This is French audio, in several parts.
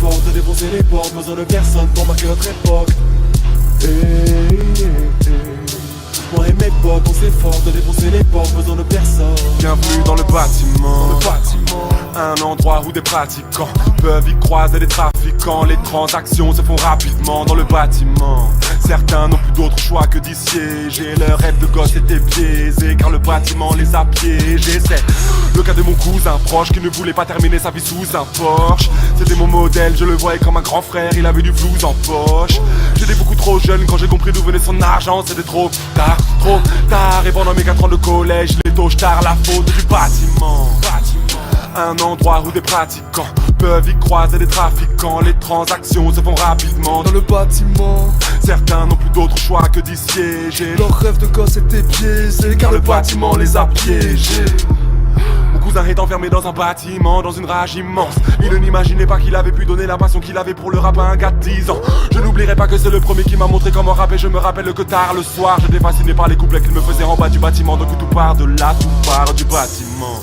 s'efforce de défoncer les portes, besoin de personne pour marquer notre époque. Moi et mes potes, on s'efforce de défoncer les portes, besoin de personne. Bienvenue dans le bâtiment, un endroit où des pratiquants peuvent y croiser des trafiquants. Les transactions se font rapidement dans le bâtiment. Certains n'ont plus d'autre choix que d'y siéger. Leur rêve de gosse était biaisé car le bâtiment les a piégés. C'est le cas de mon cousin proche qui ne voulait pas terminer sa vie sous un Porsche. C'était mon modèle, je le voyais comme un grand frère, il avait du flouze en poche. J'étais beaucoup trop jeune quand j'ai compris d'où venait son argent. C'était trop tard. Et pendant mes 4 ans de collège, les tard la faute du bâtiment. Un endroit où des pratiquants peuvent y croiser des trafiquants. Les transactions se font rapidement dans le bâtiment. Certains n'ont plus d'autre choix que d'y siéger. Leur rêve de gosse était biaisé car le bâtiment les a piégés. Mon cousin est enfermé dans un bâtiment, dans une rage immense. Il ne n'imaginait pas qu'il avait pu donner la passion qu'il avait pour le rap à un gars de 10 ans. Je n'oublierai pas que c'est le premier qui m'a montré comment rapper. Je me rappelle que tard le soir, j'étais fasciné par les couplets qu'il me faisait en bas du bâtiment. Donc tout part de là, tout part du bâtiment.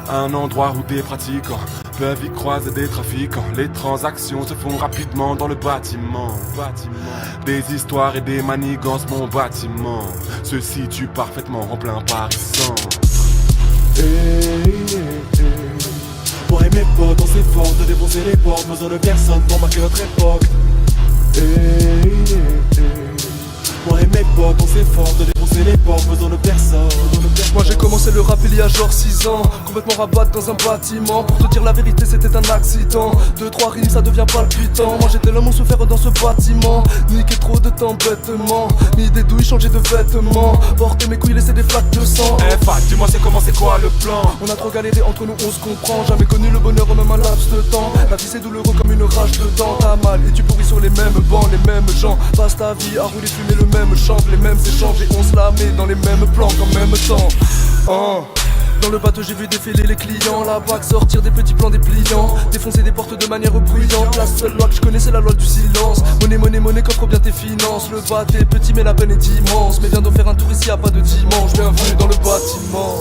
Un endroit où des pratiquants peuvent y croiser des trafiquants. Les transactions se font rapidement dans le bâtiment. Des histoires et des manigances, mon bâtiment se situe parfaitement en plein Paris centre. Moi et mes potes, on s'efforce de défoncer les portes, besoin de personne pour marquer notre époque. Moi et mes potes, on s'efforce de défoncer les portes, besoin de personne. Moi j'ai commencé le rap il y a genre 6 ans, complètement rabattre dans un bâtiment. Pour te dire la vérité c'était un accident, 2-3 rimes ça devient palpitant. Moi j'étais l'homme souffert dans ce bâtiment, niquer trop de temps bêtement, mis des douilles, changer de vêtements, porter mes couilles, laisser des flaques de sang. Fat, dis-moi c'est comment, c'est quoi le plan? On a trop galéré entre nous, on se comprend. Jamais connu le bonheur en même un laps de temps. La vie c'est douloureux comme une rage de dents. T'as mal et tu pourris sur les mêmes bancs, les mêmes gens. Passe ta vie à rouler, fumer le même champ, les mêmes échanges. Et on se la met dans les mêmes plans qu'en même temps. Dans le bateau j'ai vu défiler les clients, la bague sortir des petits plans dépliants, défoncer des portes de manière bruyante. La seule loi que je connais c'est la loi du silence. Monnaie, coffre bien tes finances. Le bateau est petit mais la peine est immense. Mais viens donc faire un tour ici, y'a pas de dimanche. Bienvenue dans le bâtiment.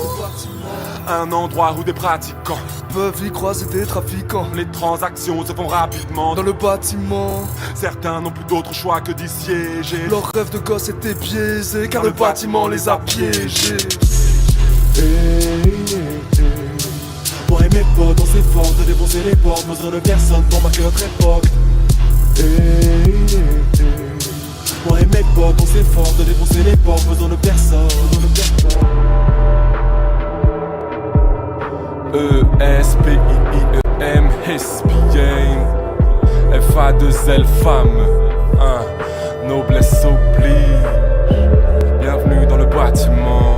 Un endroit où des pratiquants peuvent y croiser des trafiquants. Les transactions se font rapidement dans le bâtiment. Certains n'ont plus d'autre choix que d'y siéger. Leur rêve de gosse était biaisé car le bâtiment les a piégés. Moi et mes potes, on s'efforce de défoncer les portes, besoin de personne pour marquer notre époque. Moi et mes potes, on s'efforce de défoncer les portes, besoin de personne. E-S-P-I-I-E-M, Espienne, F-A-2-L, femme, noblesse oblige. Bienvenue dans le bâtiment.